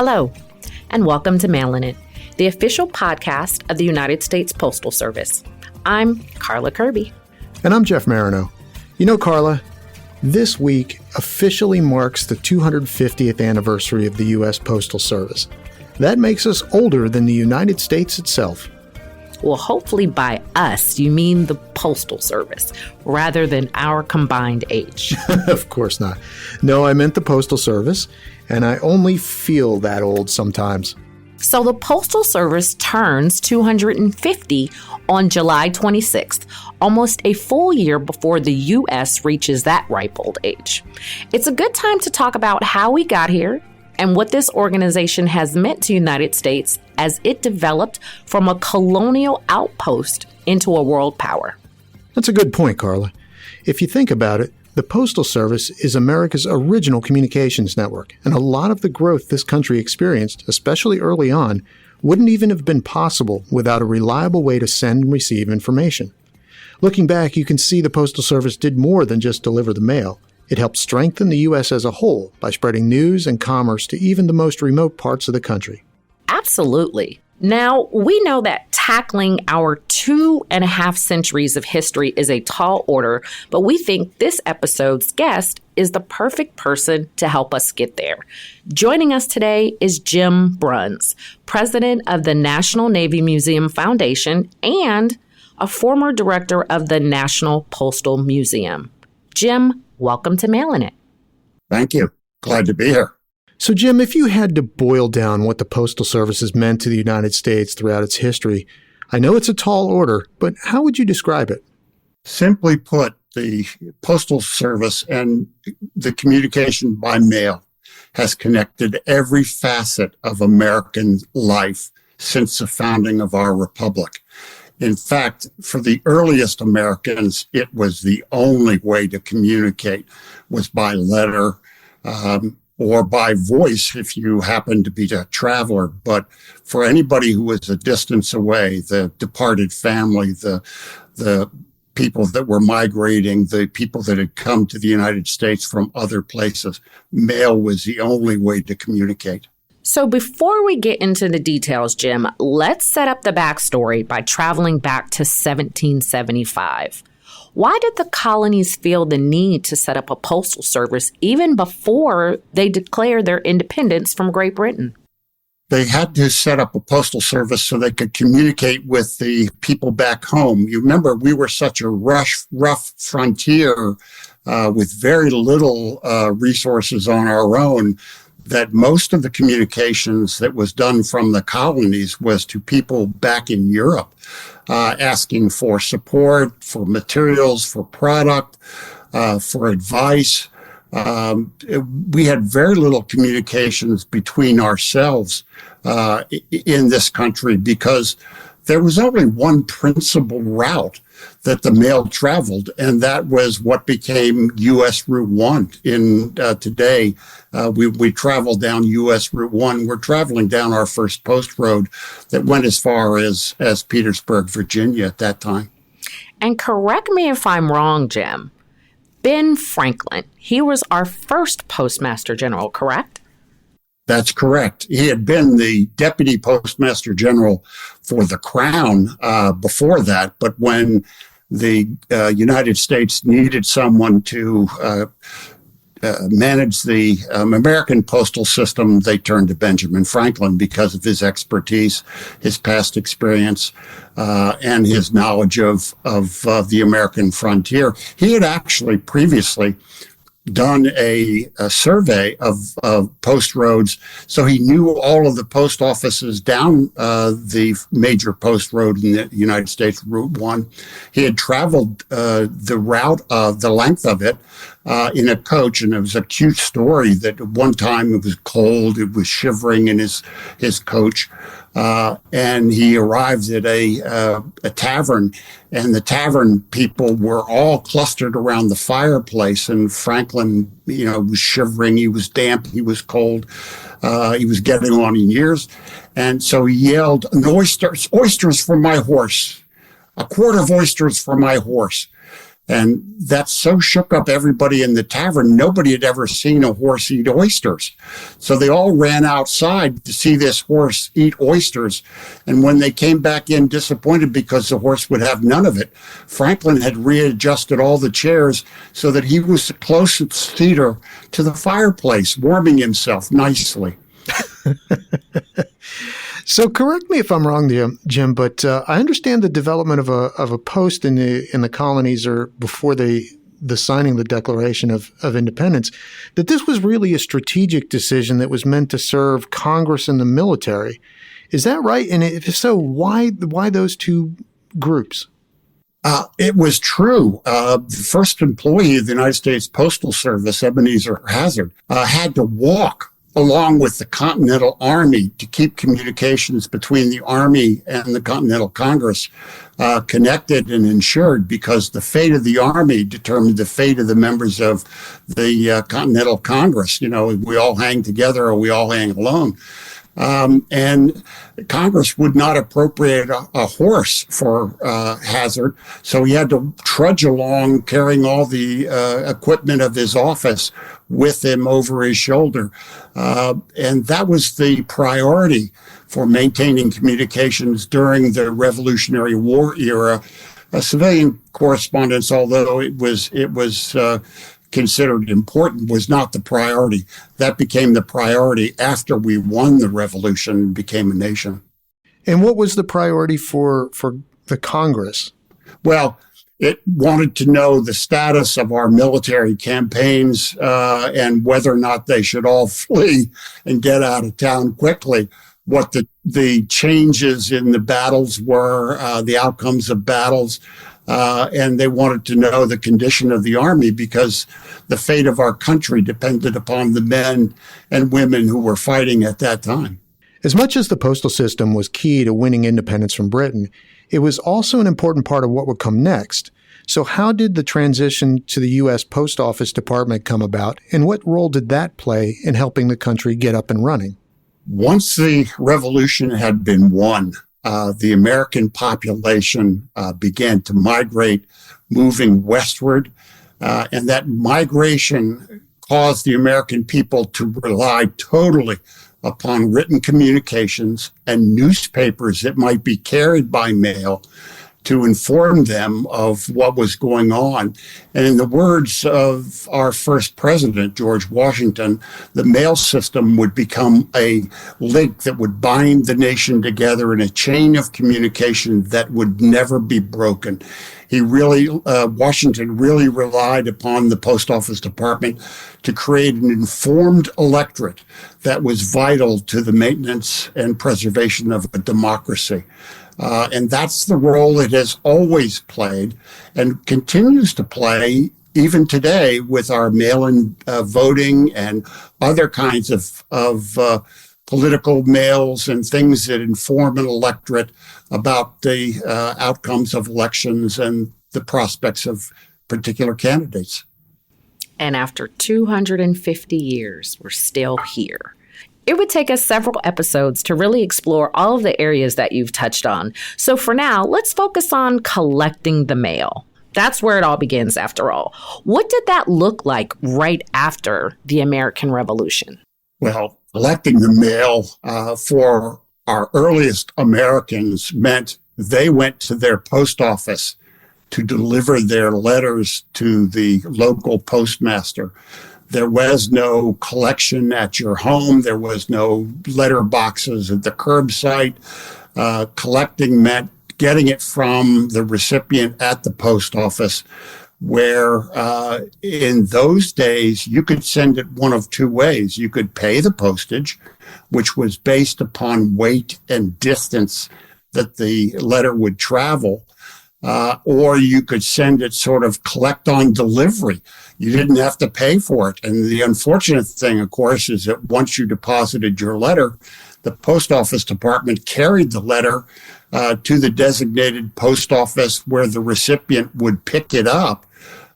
Hello, and welcome to Mailin' It, the official podcast of the United States Postal Service. I'm Karla Kirby. And I'm Jeff Marino. You know, Karla, this week officially marks the 250th anniversary of the U.S. Postal Service. That makes us older than the United States itself. Well, hopefully by us, you mean the Postal Service, rather than our combined age. Of course not. No, I meant the Postal Service, and I only feel that old sometimes. So the Postal Service turns 250 on July 26th, almost a full year before the U.S. reaches that ripe old age. It's a good time to talk about how we got here and what this organization has meant to the United States as it developed from a colonial outpost into a world power. That's a good point, Karla. If you think about it, the Postal Service is America's original communications network, and a lot of the growth this country experienced, especially early on, wouldn't even have been possible without a reliable way to send and receive information. Looking back, you can see the Postal Service did more than just deliver the mail. It helped strengthen the U.S. as a whole by spreading news and commerce to even the most remote parts of the country. Absolutely. Now, we know that tackling our 2.5 centuries of history is a tall order, but we think this episode's guest is the perfect person to help us get there. Joining us today is Jim Bruns, president of the National Navy Museum Foundation and a former director of the National Postal Museum. Jim, welcome to Mailin' It. Thank you. Glad to be here. So, Jim, if you had to boil down what the Postal Service has meant to the United States throughout its history, I know it's a tall order, but how would you describe it? Simply put, the Postal Service and the communication by mail has connected every facet of American life since the founding of our republic. In fact, for the earliest Americans, it was the only way to communicate was by letter, or by voice if you happen to be a traveler. But for anybody who was a distance away, the departed family, the people that were migrating, the people that had come to the United States from other places, mail was the only way to communicate. So before we get into the details, Jim, let's set up the backstory by traveling back to 1775. Why did the colonies feel the need to set up a postal service even before they declared their independence from Great Britain? They had to set up a postal service so they could communicate with the people back home. You remember, we were such a rough frontier with very little resources on our own that most of the communications that was done from the colonies was to people back in Europe, asking for support, for materials, for product, for advice. We had very little communications between ourselves in this country because there was only one principal route that the mail traveled, and that was what became U.S. Route 1. Today, we travel down U.S. Route 1. We're traveling down our first post road that went as far as Petersburg, Virginia at that time. And correct me if I'm wrong, Jim. Ben Franklin, he was our first Postmaster General, correct? That's correct. He had been the Deputy Postmaster General for the Crown before that, but when the United States needed someone to manage the American postal system, they turned to Benjamin Franklin because of his expertise, his past experience, and his knowledge of the American frontier. He had actually previously done a survey of post roads, so he knew all of the post offices down the major post road in the United States, Route 1. He had traveled the length of it in a coach, and it was a cute story that at one time it was cold, it was shivering in his coach, and he arrived at a tavern, and the tavern people were all clustered around the fireplace, and Franklin, was shivering, he was damp, he was cold, he was getting on in years, and so he yelled, oysters for my horse, a quart of oysters for my horse. And that so shook up everybody in the tavern. Nobody had ever seen a horse eat oysters. So they all ran outside to see this horse eat oysters. And when they came back in disappointed because the horse would have none of it, Franklin had readjusted all the chairs so that he was the closest seater to the fireplace, warming himself nicely. So correct me if I'm wrong, Jim, but I understand the development of a post in the colonies or before the signing of the Declaration of Independence, that this was really a strategic decision that was meant to serve Congress and the military. Is that right? And if so, why those two groups? It was true. The first employee of the United States Postal Service, Ebenezer Hazard, had to walk along with the Continental Army to keep communications between the Army and the Continental Congress connected and ensured, because the fate of the Army determined the fate of the members of the Continental Congress. You know, we all hang together or we all hang alone. And Congress would not appropriate a horse for Hazard, so he had to trudge along carrying all the equipment of his office with him over his shoulder. And that was the priority for maintaining communications during the Revolutionary War era. Civilian correspondence, although it was considered important, was not the priority. That became the priority after we won the revolution and became a nation. And what was the priority for the Congress? Well, it wanted to know the status of our military campaigns and whether or not they should all flee and get out of town quickly, what the changes in the battles were, the outcomes of battles. And they wanted to know the condition of the Army, because the fate of our country depended upon the men and women who were fighting at that time. As much as the postal system was key to winning independence from Britain, it was also an important part of what would come next. So how did the transition to the U.S. Post Office Department come about, and what role did that play in helping the country get up and running? Once the revolution had been won, the American population began to migrate, moving westward, and that migration caused the American people to rely totally upon written communications and newspapers that might be carried by mail to inform them of what was going on. And in the words of our first president, George Washington, the mail system would become a link that would bind the nation together in a chain of communication that would never be broken. Washington really relied upon the Post Office Department to create an informed electorate that was vital to the maintenance and preservation of a democracy. And that's the role it has always played and continues to play even today with our mail-in voting and other kinds of political mails and things that inform an electorate about the outcomes of elections and the prospects of particular candidates. And after 250 years, we're still here. It would take us several episodes to really explore all of the areas that you've touched on. So for now, let's focus on collecting the mail. That's where it all begins, after all. What did that look like right after the American Revolution? Well, collecting the mail for our earliest Americans meant they went to their post office to deliver their letters to the local postmaster. There was no collection at your home. There was no letter boxes at the curbside. Collecting meant getting it from the recipient at the post office, where in those days you could send it one of two ways. You could pay the postage, which was based upon weight and distance that the letter would travel, or you could send it sort of collect on delivery. You didn't have to pay for it. And the unfortunate thing, of course, is that once you deposited your letter, the Post Office Department carried the letter to the designated post office where the recipient would pick it up.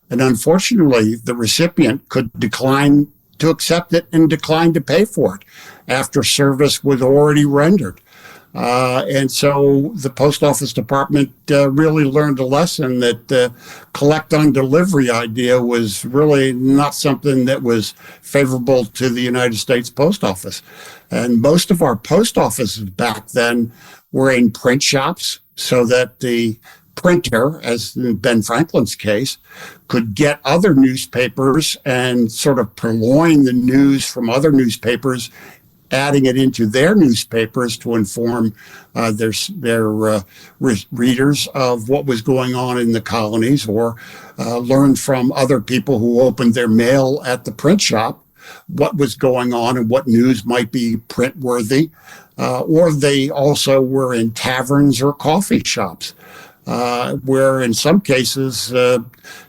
And unfortunately, the recipient could decline to accept it and decline to pay for it after service was already rendered. And so the post office department really learned a lesson that the collect on delivery idea was really not something that was favorable to the United States Post Office. And most of our post offices back then were in print shops so that the printer, as in Ben Franklin's case, could get other newspapers and sort of purloin the news from other newspapers, adding it into their newspapers to inform their readers of what was going on in the colonies, or learn from other people who opened their mail at the print shop what was going on and what news might be print-worthy. Or they also were in taverns or coffee shops, where in some cases,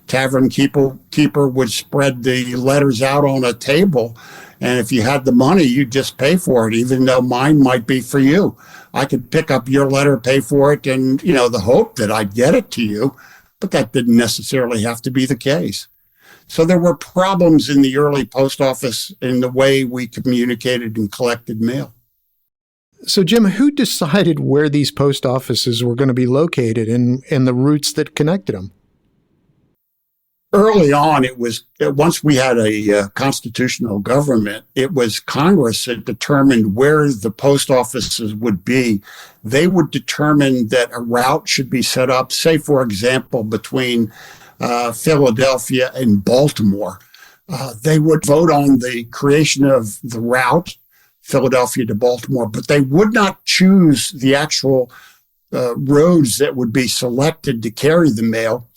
tavern keeper would spread the letters out on a table. And if you had the money, you'd just pay for it, even though mine might be for you. I could pick up your letter, pay for it, and, the hope that I'd get it to you. But that didn't necessarily have to be the case. So there were problems in the early post office in the way we communicated and collected mail. So, Jim, who decided where these post offices were going to be located and the routes that connected them? Early on, it was, once we had a constitutional government, it was Congress that determined where the post offices would be. They would determine that a route should be set up, say, for example, between Philadelphia and Baltimore. They would vote on the creation of the route, Philadelphia to Baltimore, but they would not choose the actual roads that would be selected to carry the mail.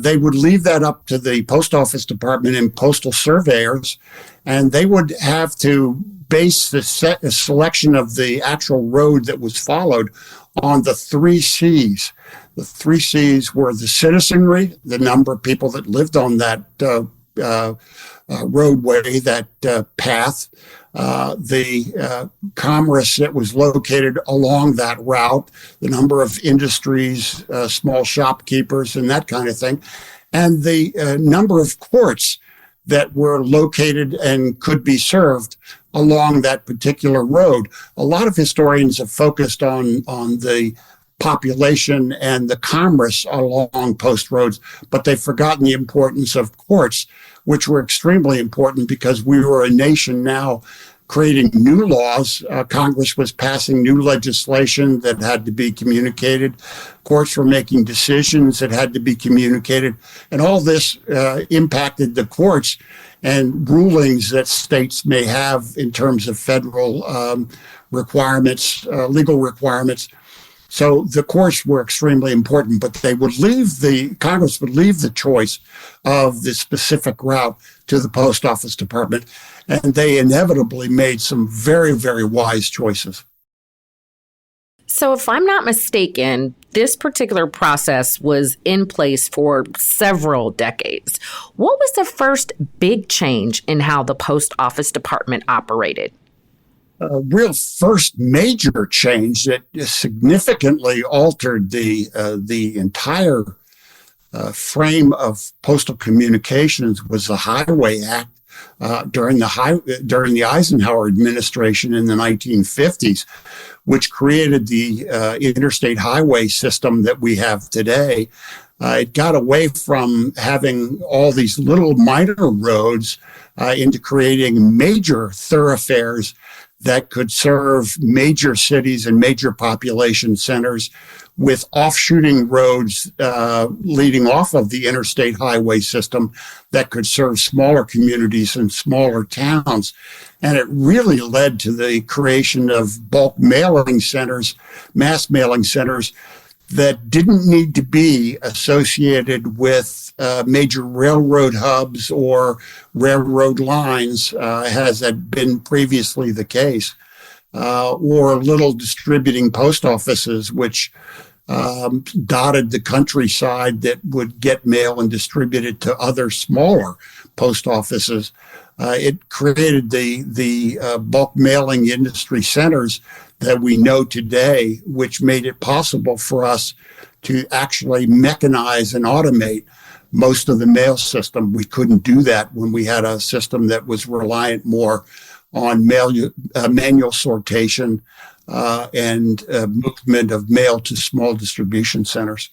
They would leave that up to the post office department and postal surveyors, and they would have to base the selection of the actual road that was followed on the 3 C's. The 3 C's were the citizenry, the number of people that lived on that roadway, that path, the commerce that was located along that route, the number of industries, small shopkeepers, and that kind of thing, and the number of courts that were located and could be served along that particular road. A lot of historians have focused on the population and the commerce along post roads, but they've forgotten the importance of courts, which were extremely important because we were a nation now creating new laws. Congress was passing new legislation that had to be communicated. Courts were making decisions that had to be communicated. And all this impacted the courts and rulings that states may have in terms of federal requirements, legal requirements. So the courts were extremely important, but Congress would leave the choice of the specific route to the post office department, and they inevitably made some very, very wise choices. So if I'm not mistaken, this particular process was in place for several decades. What was the first big change in how the post office department operated? Real first major change that significantly altered the entire frame of postal communications was the Highway Act during the Eisenhower administration in the 1950s, which created the interstate highway system that we have today. It got away from having all these little minor roads into creating major thoroughfares that could serve major cities and major population centers, with offshooting roads leading off of the interstate highway system that could serve smaller communities and smaller towns. And it really led to the creation of bulk mailing centers, mass mailing centers, that didn't need to be associated with major railroad hubs or railroad lines, as had been previously the case, or little distributing post offices, which dotted the countryside that would get mail and distribute it to other smaller post offices. It created the bulk mailing industry centers that we know today, which made it possible for us to actually mechanize and automate most of the mail system. We couldn't do that when we had a system that was reliant more on manual sortation and movement of mail to small distribution centers.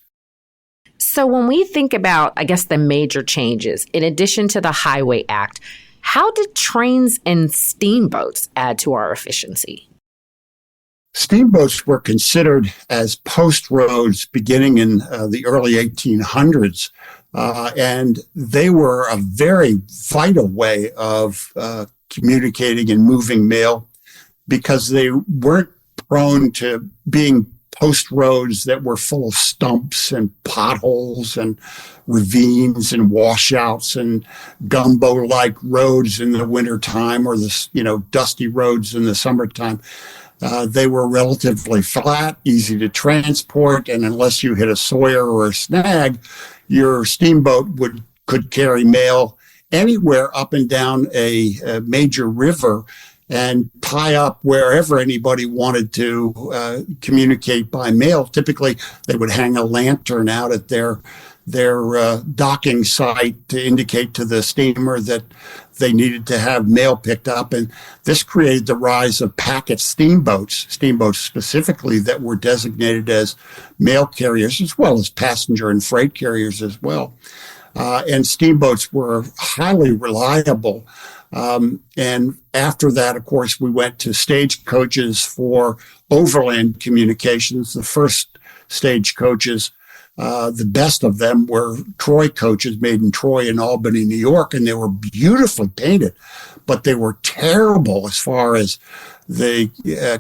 So when we think about, I guess, the major changes, in addition to the Highway Act, how did trains and steamboats add to our efficiency? Steamboats were considered as post roads beginning in the early 1800s, and they were a very vital way of communicating and moving mail because they weren't prone to being post roads that were full of stumps and potholes and ravines and washouts and gumbo-like roads in the wintertime or the dusty roads in the summertime. They were relatively flat, easy to transport, and unless you hit a sawyer or a snag, your steamboat could carry mail anywhere up and down a major river and tie up wherever anybody wanted to communicate by mail. Typically, they would hang a lantern out at their docking site to indicate to the steamer that they needed to have mail picked up. And this created the rise of packet steamboats specifically that were designated as mail carriers, as well as passenger and freight carriers as well. And steamboats were highly reliable. And after that, of course, we went to stagecoaches for overland communications. The first stagecoaches, the best of them were Troy coaches made in Troy and Albany, New York, and they were beautifully painted, but they were terrible as far as the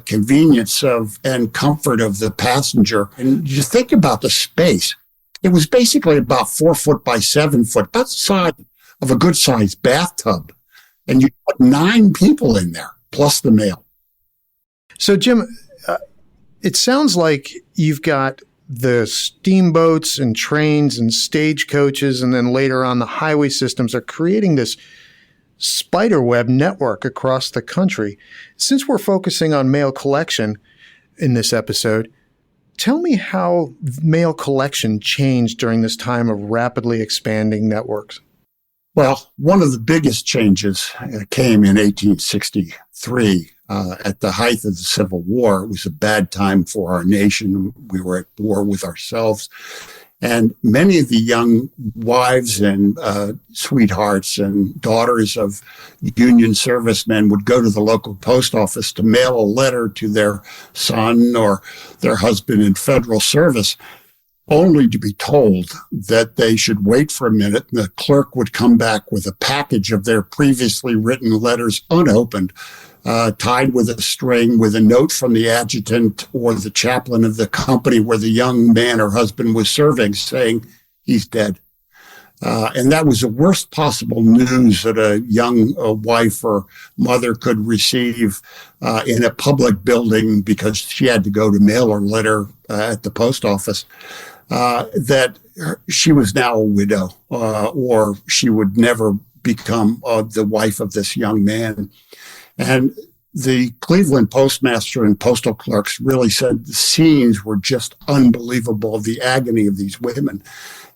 convenience of and comfort of the passenger. And you think about the space. It was basically about 4 foot by 7 foot, about the size of a good sized bathtub. And you put 9 people in there, plus the mail. So, Jim, it sounds like you've got the steamboats and trains and stagecoaches, and then later on the highway systems are creating this spiderweb network across the country. Since we're focusing on mail collection in this episode, tell me how mail collection changed during this time of rapidly expanding networks. Well, one of the biggest changes came in 1863 at the height of the Civil War. It was a bad time for our nation. We were at war with ourselves. And many of the young wives and sweethearts and daughters of Union servicemen would go to the local post office to mail a letter to their son or their husband in federal service, only to be told that they should wait for a minute and the clerk would come back with a package of their previously written letters unopened, tied with a string with a note from the adjutant or the chaplain of the company where the young man or husband was serving saying he's dead. And that was the worst possible news that a young wife or mother could receive in a public building because she had to go to mail her letter at the post office. That she was now a widow, or she would never become the wife of this young man. And the Cleveland postmaster and postal clerks really said the scenes were just unbelievable, the agony of these women.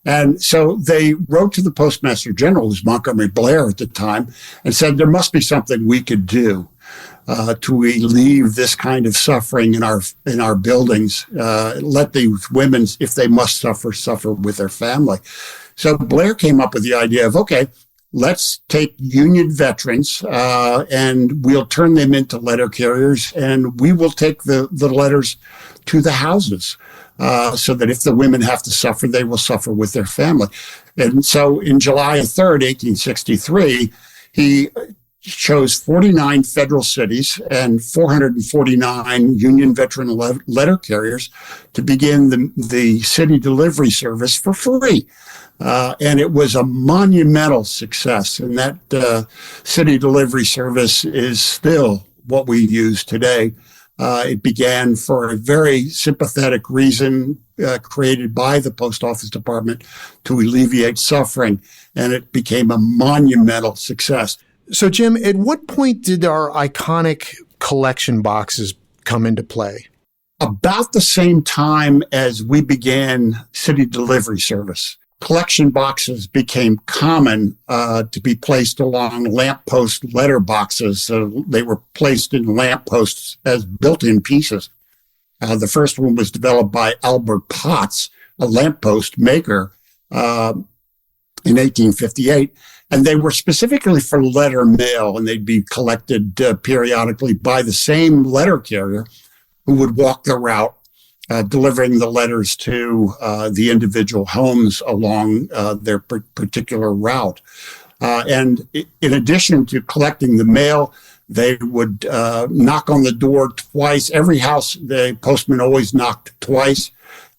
And so they wrote to the Postmaster General, who was Montgomery Blair at the time, and said there must be something we could do to relieve this kind of suffering in our buildings. Let these women, if they must suffer with their family. So Blair came up with the idea of, okay, let's take Union veterans and we'll turn them into letter carriers, and we will take the letters to the houses so that if the women have to suffer, they will suffer with their family. And so in July 3rd, 1863, he chose 49 federal cities and 449 Union veteran letter carriers to begin the city delivery service for free. And it was a monumental success. And that city delivery service is still what we use today. It began for a very sympathetic reason created by the Post Office Department to alleviate suffering. And it became a monumental success. So, Jim, at what point did our iconic collection boxes come into play? About the same time as we began city delivery service. collection boxes became common to be placed along lamppost letter boxes. So they were placed in lampposts as built-in pieces. The first one was developed by Albert Potts, a lamppost maker, in 1858. And they were specifically for letter mail, and they'd be collected periodically by the same letter carrier who would walk the route, delivering the letters to the individual homes along their particular route. And in addition to collecting the mail, they would knock on the door twice. Every house, the postman always knocked twice.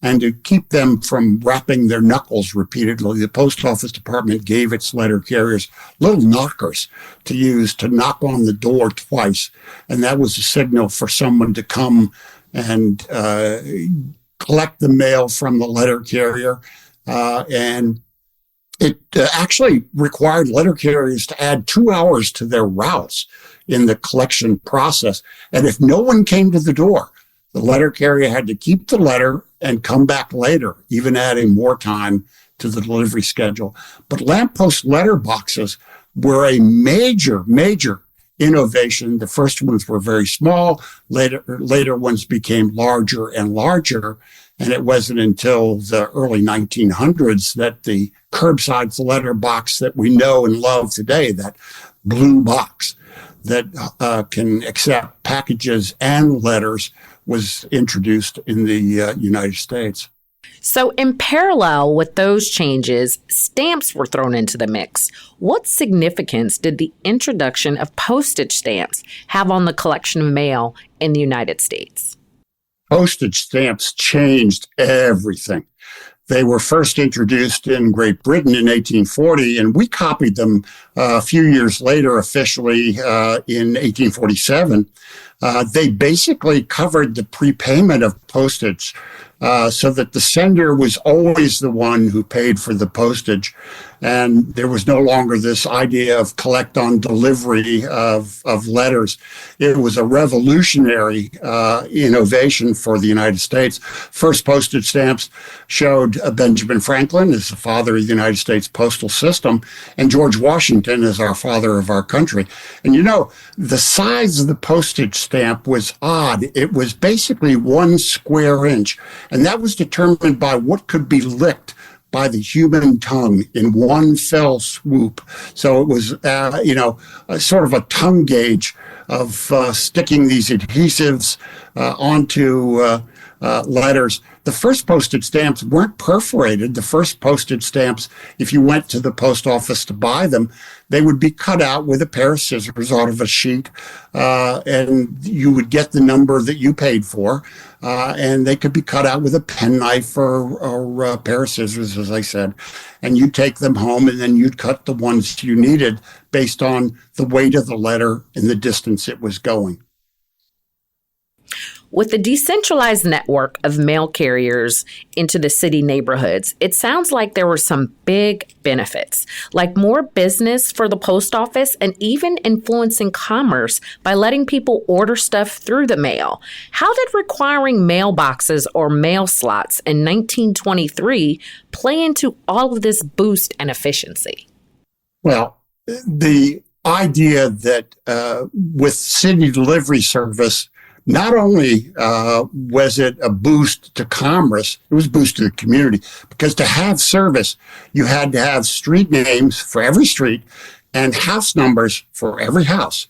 And to keep them from rapping their knuckles repeatedly, the post office department gave its letter carriers little knockers to use to knock on the door twice. And that was a signal for someone to come and collect the mail from the letter carrier. And it actually required letter carriers to add 2 hours to their routes in the collection process. And if no one came to the door, the letter carrier had to keep the letter and come back later, even adding more time to the delivery schedule. But lamppost letter boxes were a major innovation. The first ones were very small. Later ones became larger and larger. And it wasn't until the early 1900s that the curbside letter box that we know and love today, that blue box that can accept packages and letters, was introduced in the United States. So in parallel with those changes, stamps were thrown into the mix. What significance did the introduction of postage stamps have on the collection of mail in the United States? Postage stamps changed everything. They were first introduced in Great Britain in 1840, and we copied them a few years later officially in 1847. They basically covered the prepayment of postage so that the sender was always the one who paid for the postage. And there was no longer this idea of collect on delivery of letters. It was a revolutionary innovation for the United States. First postage stamps showed Benjamin Franklin as the father of the United States postal system, and George Washington as our father of our country. And you know, the size of the postage stamp was odd. It was basically 1 square inch, and that was determined by what could be licked by the human tongue in one fell swoop. So it was, sort of a tongue gauge of sticking these adhesives onto letters. The first postage stamps weren't perforated. The first postage stamps, if you went to the post office to buy them, they would be cut out with a pair of scissors out of a sheet, and you would get the number that you paid for, and they could be cut out with a penknife or a pair of scissors, as I said, and you'd take them home, and then you'd cut the ones you needed based on the weight of the letter and the distance it was going. With the decentralized network of mail carriers into the city neighborhoods, it sounds like there were some big benefits, like more business for the post office and even influencing commerce by letting people order stuff through the mail. How did requiring mailboxes or mail slots in 1923 play into all of this boost and efficiency? Well, the idea that with city delivery service, not only was it a boost to commerce, it was a boost to the community, because to have service, you had to have street names for every street and house numbers for every house,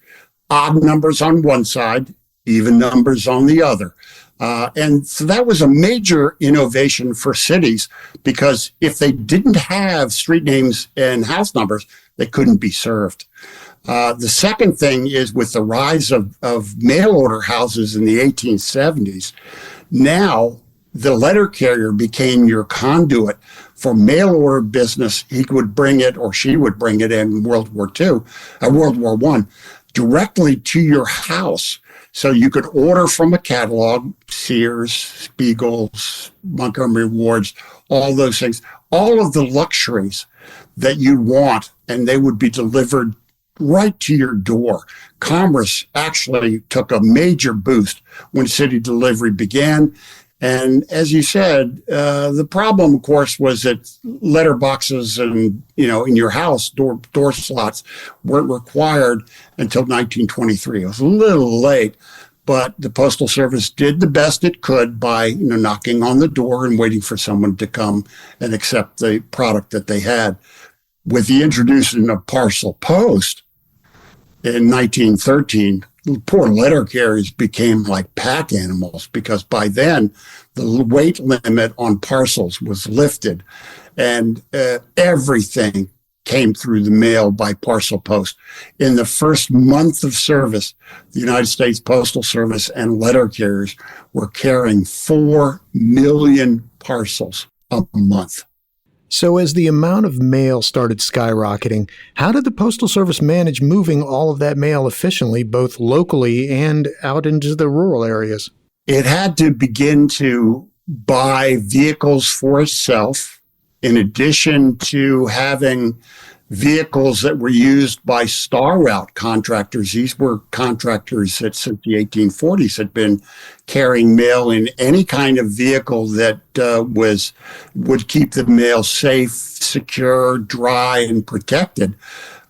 odd numbers on one side, even numbers on the other. And so that was a major innovation for cities, because if they didn't have street names and house numbers, they couldn't be served. The second thing is, with the rise of mail order houses in the 1870s, now the letter carrier became your conduit for mail order business. He would bring it, or she would bring it in World War I, directly to your house. So you could order from a catalog, Sears, Spiegel's, Montgomery Ward's, all those things, all of the luxuries that you want, and they would be delivered right to your door. Commerce actually took a major boost when city delivery began, And as you said, the problem, of course, was that letter boxes and, in your house, door slots weren't required until 1923. It was a little late, but the Postal Service did the best it could by, knocking on the door and waiting for someone to come and accept the product that they had. With the introduction of parcel post in 1913, poor letter carriers became like pack animals because by then the weight limit on parcels was lifted and everything came through the mail by parcel post. In the first month of service, the United States Postal Service and letter carriers were carrying 4 million parcels a month. So as the amount of mail started skyrocketing, how did the Postal Service manage moving all of that mail efficiently, both locally and out into the rural areas? It had to begin to buy vehicles for itself, in addition to having vehicles that were used by star route contractors. These were contractors that since the 1840s had been carrying mail in any kind of vehicle that would keep the mail safe, secure, dry, and protected.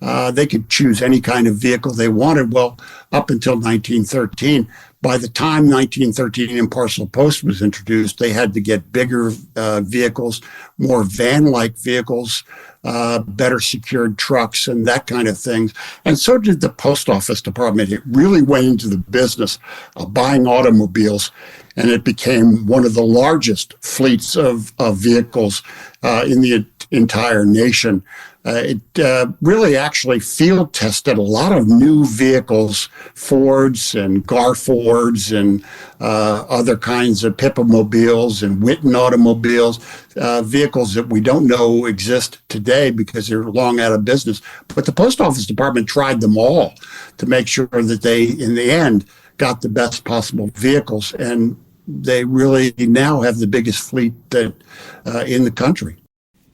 They could choose any kind of vehicle they wanted. Well, up until 1913, by the time 1913 Impartial Post was introduced, they had to get bigger vehicles, more van-like vehicles, better secured trucks and that kind of thing. And so did the Post Office Department. It really went into the business of buying automobiles, and it became one of the largest fleets of vehicles in the entire nation. It really actually field tested a lot of new vehicles, Fords and Garfords and other kinds of Pippamobiles and Whitten automobiles, vehicles that we don't know exist today because they're long out of business. But the Post Office Department tried them all to make sure that they, in the end, got the best possible vehicles. And they really now have the biggest fleet that in the country.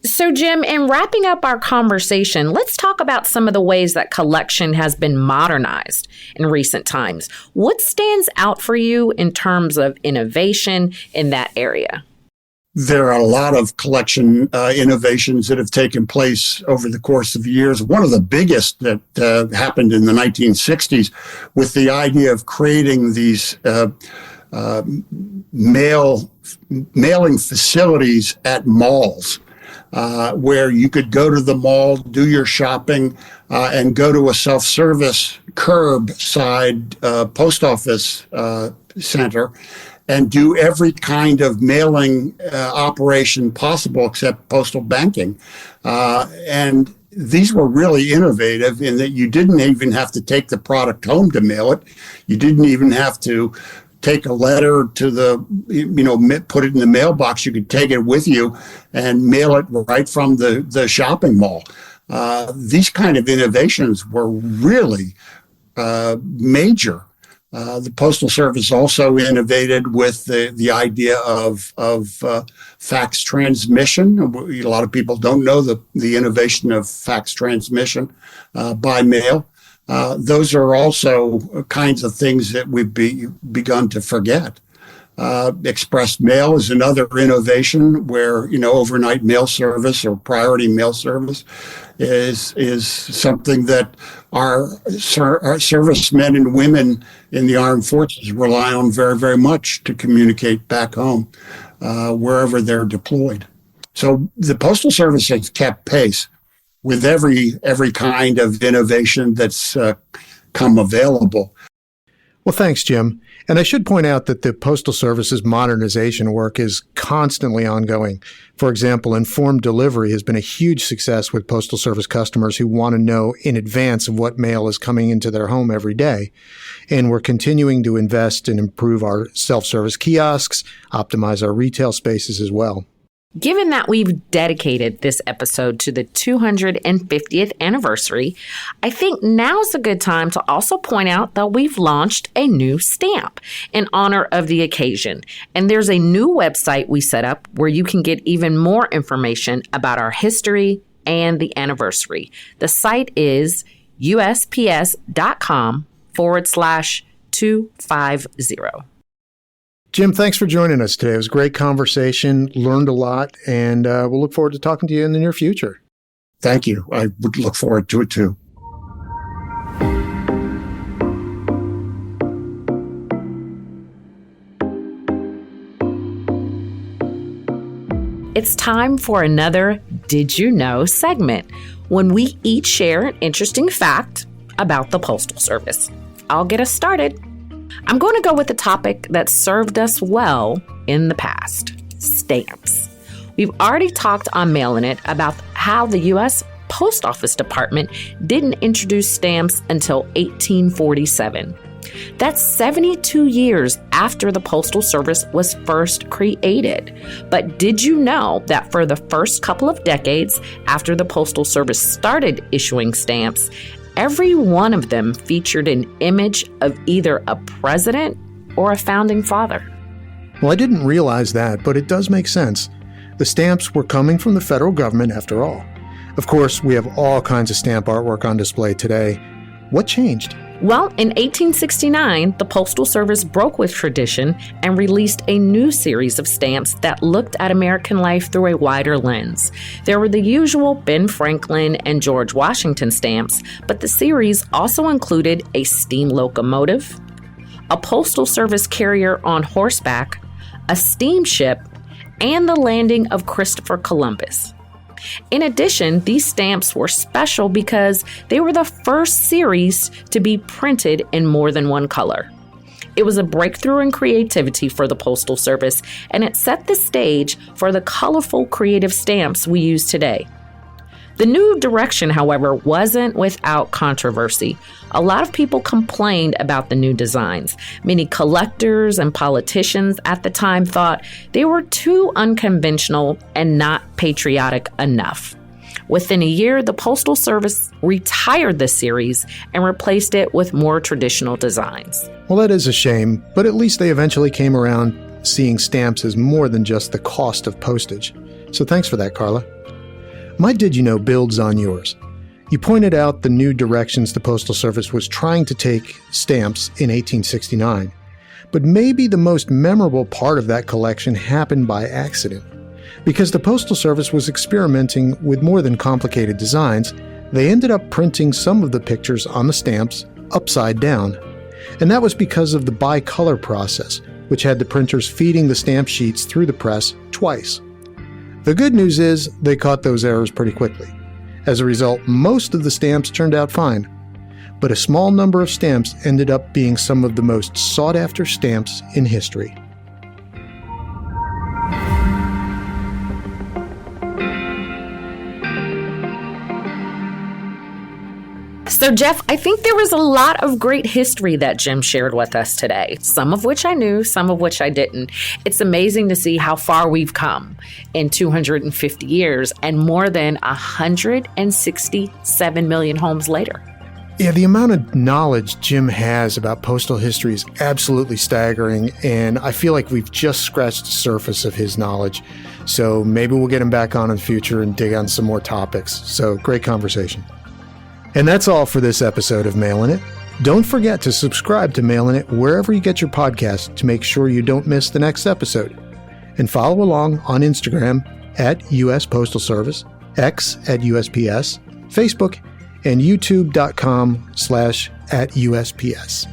So, Jim, in wrapping up our conversation, let's talk about some of the ways that collection has been modernized in recent times. What stands out for you in terms of innovation in that area? There are a lot of collection innovations that have taken place over the course of years. One of the biggest that happened in the 1960s with the idea of creating these mailing facilities at malls. Where you could go to the mall, do your shopping, and go to a self-service curbside post office center and do every kind of mailing operation possible except postal banking. And these were really innovative in that you didn't even have to take the product home to mail it. You didn't even have to take a letter to put it in the mailbox. You could take it with you and mail it right from the shopping mall. These kind of innovations were really major. The Postal Service also innovated with the idea of fax transmission. A lot of people don't know the innovation of fax transmission by mail. Those are also kinds of things that we've begun to forget. Express mail is another innovation where, overnight mail service or priority mail service is something that our servicemen and women in the armed forces rely on very, very much to communicate back home, wherever they're deployed. So the Postal Service has kept pace with every kind of innovation that's come available. Well, thanks, Jim. And I should point out that the Postal Service's modernization work is constantly ongoing. For example, informed delivery has been a huge success with Postal Service customers who want to know in advance of what mail is coming into their home every day. And we're continuing to invest and improve our self-service kiosks, optimize our retail spaces as well. Given that we've dedicated this episode to the 250th anniversary, I think now's a good time to also point out that we've launched a new stamp in honor of the occasion. And there's a new website we set up where you can get even more information about our history and the anniversary. The site is USPS.com/250. Jim, thanks for joining us today. It was a great conversation, learned a lot, and we'll look forward to talking to you in the near future. Thank you. I would look forward to it too. It's time for another Did You Know segment, when we each share an interesting fact about the Postal Service. I'll get us started. I'm going to go with a topic that served us well in the past: stamps. We've already talked on Mailin' It about how the U.S. Post Office Department didn't introduce stamps until 1847. That's 72 years after the Postal Service was first created. But did you know that for the first couple of decades after the Postal Service started issuing stamps, every one of them featured an image of either a president or a founding father? Well, I didn't realize that, but it does make sense. The stamps were coming from the federal government after all. Of course, we have all kinds of stamp artwork on display today. What changed? Well, in 1869, the Postal Service broke with tradition and released a new series of stamps that looked at American life through a wider lens. There were the usual Ben Franklin and George Washington stamps, but the series also included a steam locomotive, a Postal Service carrier on horseback, a steamship, and the landing of Christopher Columbus. In addition, these stamps were special because they were the first series to be printed in more than one color. It was a breakthrough in creativity for the Postal Service, and it set the stage for the colorful, creative stamps we use today. The new direction, however, wasn't without controversy. A lot of people complained about the new designs. Many collectors and politicians at the time thought they were too unconventional and not patriotic enough. Within a year, the Postal Service retired the series and replaced it with more traditional designs. Well, that is a shame, but at least they eventually came around seeing stamps as more than just the cost of postage. So thanks for that, Karla. My Did You Know builds on yours. You pointed out the new directions the Postal Service was trying to take stamps in 1869. But maybe the most memorable part of that collection happened by accident. Because the Postal Service was experimenting with more than complicated designs, they ended up printing some of the pictures on the stamps upside down. And that was because of the bicolor process, which had the printers feeding the stamp sheets through the press twice. The good news is they caught those errors pretty quickly. As a result, most of the stamps turned out fine. But a small number of stamps ended up being some of the most sought-after stamps in history. So, Jeff, I think there was a lot of great history that Jim shared with us today, some of which I knew, some of which I didn't. It's amazing to see how far we've come in 250 years and more than 167 million homes later. Yeah, the amount of knowledge Jim has about postal history is absolutely staggering, and I feel like we've just scratched the surface of his knowledge. So maybe we'll get him back on in the future and dig on some more topics. So great conversation. And that's all for this episode of Mailin' It. Don't forget to subscribe to Mailin' It wherever you get your podcast to make sure you don't miss the next episode. And follow along on Instagram at US Postal Service, X at USPS, Facebook, and youtube.com/@USPS.